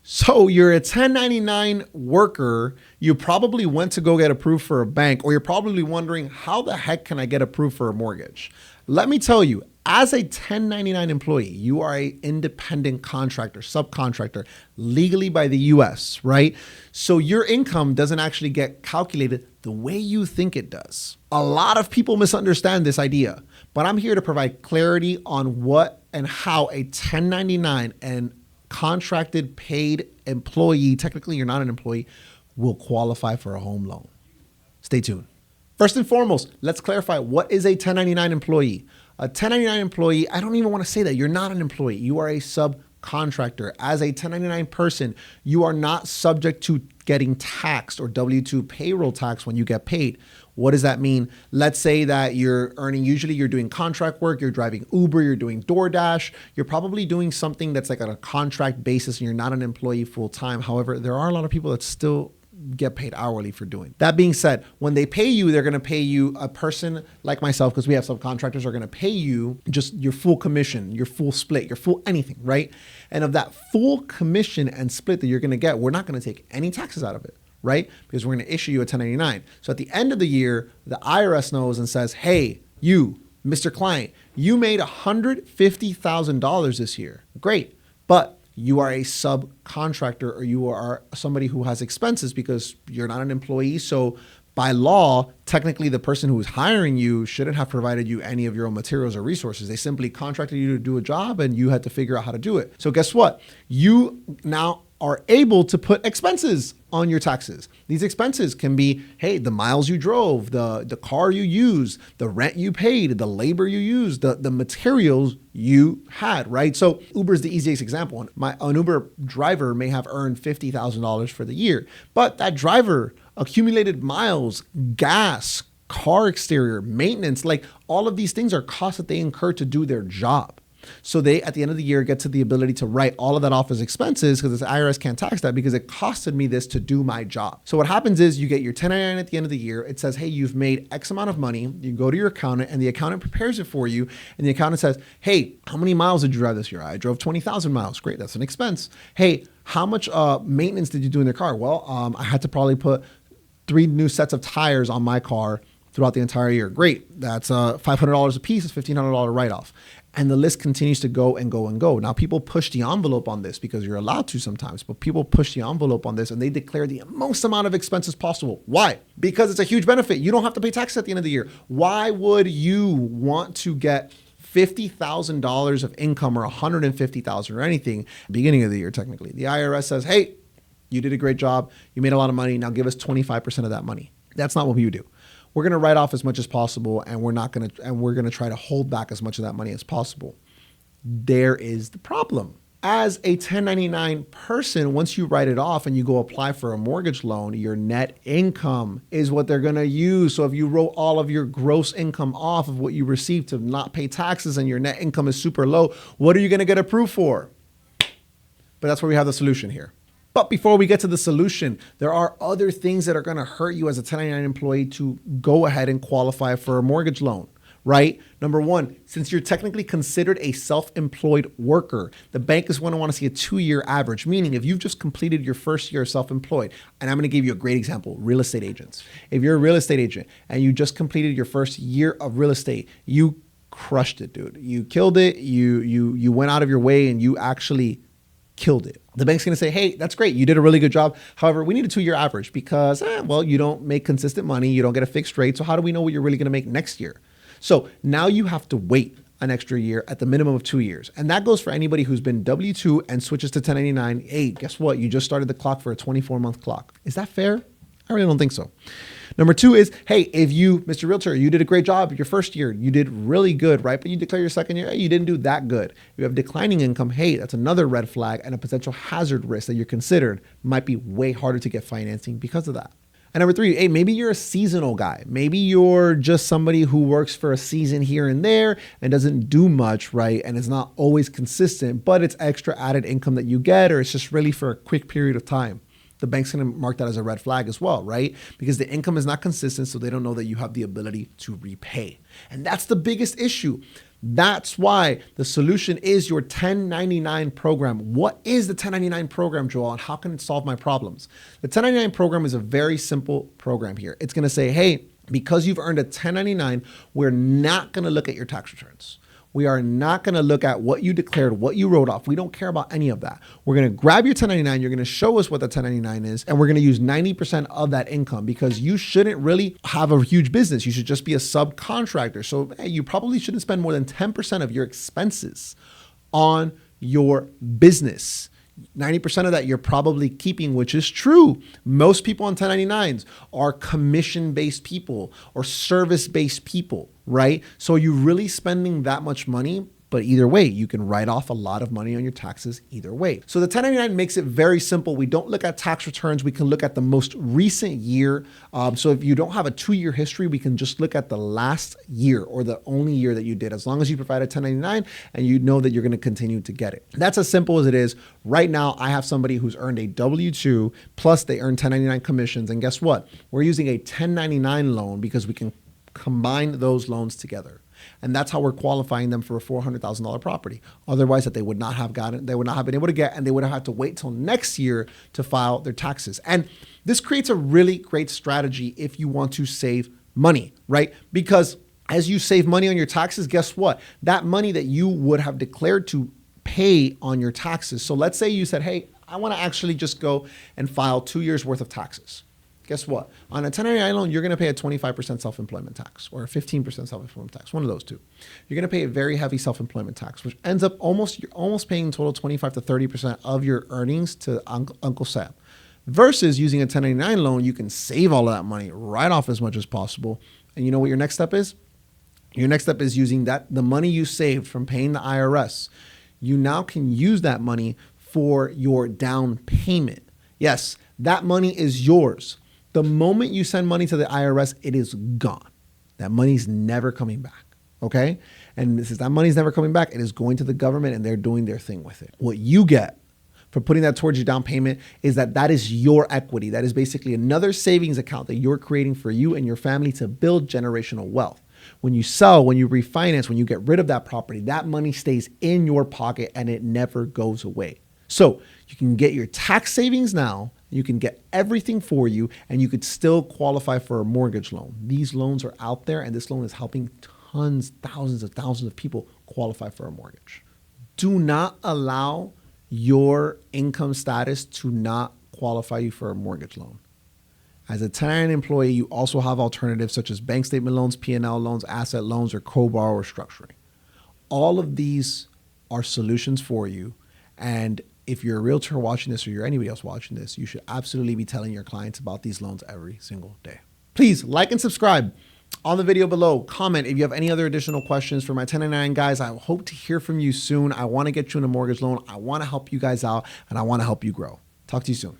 So you're a 1099 worker. You probably went to go get approved for a bank, or you're probably wondering, how the heck can I get approved for a mortgage? Let me tell you, as a 1099 employee, you are an independent contractor, subcontractor, legally by the US, right? So your income doesn't actually get calculated the way you think it does. A lot of people misunderstand this idea, but I'm here to provide clarity on what and how a 1099 and contracted paid employee, technically you're not an employee, will qualify for a home loan. Stay tuned. First and foremost, let's clarify, what is a 1099 employee? A 1099 employee, I don't even want to say that. You're not an employee. You are a subcontractor. As a 1099 person, you are not subject to getting taxed or W-2 payroll tax when you get paid. What does that mean? Let's say that you're earning, usually you're doing contract work, you're driving Uber, you're doing DoorDash, you're probably doing something that's like on a contract basis and you're not an employee full time. However, there are a lot of people that still get paid hourly for doing. That being said, when they pay you, they're going to pay you, a person like myself, because we have subcontractors, are going to pay you just your full commission, your full split, your full anything, right? And of that full commission and split that you're going to get, we're not going to take any taxes out of it, right? Because we're going to issue you a 1099. So at the end of the year, the IRS knows and says, hey, you, Mr. Client, you made $150,000 this year. Great. But you are a subcontractor, or you are somebody who has expenses because you're not an employee. So by law, technically the person who is hiring you shouldn't have provided you any of your own materials or resources. They simply contracted you to do a job and you had to figure out how to do it. So guess what? You now are able to put expenses on your taxes. These expenses can be, hey, the miles you drove, the car you used, the rent you paid, the labor you used, the materials you had, right? So Uber is the easiest example. An Uber driver may have earned $50,000 for the year, but that driver accumulated miles, gas, car exterior, maintenance, like all of these things are costs that they incur to do their job. So they, at the end of the year, get to the ability to write all of that off as expenses because the IRS can't tax that because it costed me this to do my job. So what happens is you get your 1099 at the end of the year. It says, hey, you've made X amount of money. You go to your accountant and the accountant prepares it for you. And the accountant says, hey, how many miles did you drive this year? I drove 20,000 miles. Great. That's an expense. Hey, how much maintenance did you do in your car? Well, I had to probably put 3 new sets of tires on my car throughout the entire year. Great. That's $500 a piece. It's $1,500 write-off. And the list continues to go and go and go. Now, people push the envelope on this because you're allowed to sometimes, but people push the envelope on this and they declare the most amount of expenses possible. Why? Because it's a huge benefit. You don't have to pay taxes at the end of the year. Why would you want to get $50,000 of income or $150,000 or anything beginning of the year, technically? The IRS says, hey, you did a great job. You made a lot of money. Now give us 25% of that money. That's not what we do. We're going to write off as much as possible, and we're going to try to hold back as much of that money as possible. There is the problem. As a 1099 person, once you write it off and you go apply for a mortgage loan, your net income is what they're going to use. So if you wrote all of your gross income off of what you received to not pay taxes and your net income is super low, what are you going to get approved for? But that's where we have the solution here. But before we get to the solution, there are other things that are going to hurt you as a 1099 employee to go ahead and qualify for a mortgage loan, right? Number one, since you're technically considered a self-employed worker, the bank is going to want to see a 2-year average, meaning if you've just completed your first year self-employed, and I'm going to give you a great example, real estate agents. If you're a real estate agent and you just completed your first year of real estate, you crushed it, dude. You killed it. You went out of your way and you actually killed it. The bank's going to say, hey, that's great. You did a really good job. However, we need a 2-year average because, well, you don't make consistent money. You don't get a fixed rate. So how do we know what you're really going to make next year? So now you have to wait an extra year at the minimum of 2 years. And that goes for anybody who's been W-2 and switches to 1099. Hey, guess what? You just started the clock for a 24-month clock. Is that fair? I really don't think so. Number 2 is, hey, if you, Mr. Realtor, you did a great job your first year, you did really good, right? But you declare your second year, hey, you didn't do that good. If you have declining income, hey, that's another red flag and a potential hazard risk that you're considered. Might be way harder to get financing because of that. And number 3, hey, maybe you're a seasonal guy. Maybe you're just somebody who works for a season here and there and doesn't do much, right? And it's not always consistent, but it's extra added income that you get, or it's just really for a quick period of time. The bank's going to mark that as a red flag as well, right? Because the income is not consistent, so they don't know that you have the ability to repay. And that's the biggest issue. That's why the solution is your 1099 program. What is the 1099 program, Joel, and how can it solve my problems? The 1099 program is a very simple program here. It's going to say, hey, because you've earned a 1099, we're not going to look at your tax returns. We are not going to look at what you declared, what you wrote off. We don't care about any of that. We're going to grab your 1099. You're going to show us what the 1099 is, and we're going to use 90% of that income because you shouldn't really have a huge business. You should just be a subcontractor. So hey, you probably shouldn't spend more than 10% of your expenses on your business. 90% of that you're probably keeping, which is true. Most people on 1099s are commission-based people or service-based people, right? So you're really spending that much money, but either way, you can write off a lot of money on your taxes either way. So the 1099 makes it very simple. We don't look at tax returns. We can look at the most recent year. So if you don't have a 2-year history, we can just look at the last year or the only year that you did, as long as you provide a 1099 and you know that you're going to continue to get it. That's as simple as it is. Right now, I have somebody who's earned a W-2 plus they earn 1099 commissions. And guess what? We're using a 1099 loan because we can combine those loans together. And that's how we're qualifying them for a $400,000 property. Otherwise, that they would not have gotten, they would not have been able to get, and they would have had to wait till next year to file their taxes. And this creates a really great strategy if you want to save money, right? Because as you save money on your taxes, guess what? That money that you would have declared to pay on your taxes. So let's say you said, hey, I want to actually just go and file 2 years worth of taxes. Guess what? On a 1099 loan, you're going to pay a 25% self-employment tax or a 15% self-employment tax, one of those two. You're going to pay a very heavy self-employment tax, which ends up you're almost paying total 25 to 30% of your earnings to Uncle Sam. Versus using a 1099 loan, you can save all of that money, write off as much as possible. And you know what your next step is? Your next step is using the money you saved from paying the IRS. You now can use that money for your down payment. Yes, that money is yours. The moment you send money to the IRS, it is gone. That money's never coming back, okay? And since that money's never coming back, it is going to the government and they're doing their thing with it. What you get for putting that towards your down payment is that is your equity. That is basically another savings account that you're creating for you and your family to build generational wealth. When you sell, when you refinance, when you get rid of that property, that money stays in your pocket and it never goes away. So you can get your tax savings now, you can get everything for you, and you could still qualify for a mortgage loan. These loans are out there, and this loan is helping thousands of people qualify for a mortgage. Do not allow your income status to not qualify you for a mortgage loan. As a 1099 employee, you also have alternatives such as bank statement loans, P&L loans, asset loans, or co-borrower structuring. All of these are solutions for you. And if you're a realtor watching this or you're anybody else watching this, you should absolutely be telling your clients about these loans every single day. Please like and subscribe on the video below. Comment if you have any other additional questions for my 1099 guys. I hope to hear from you soon. I want to get you in a mortgage loan. I want to help you guys out and I want to help you grow. Talk to you soon.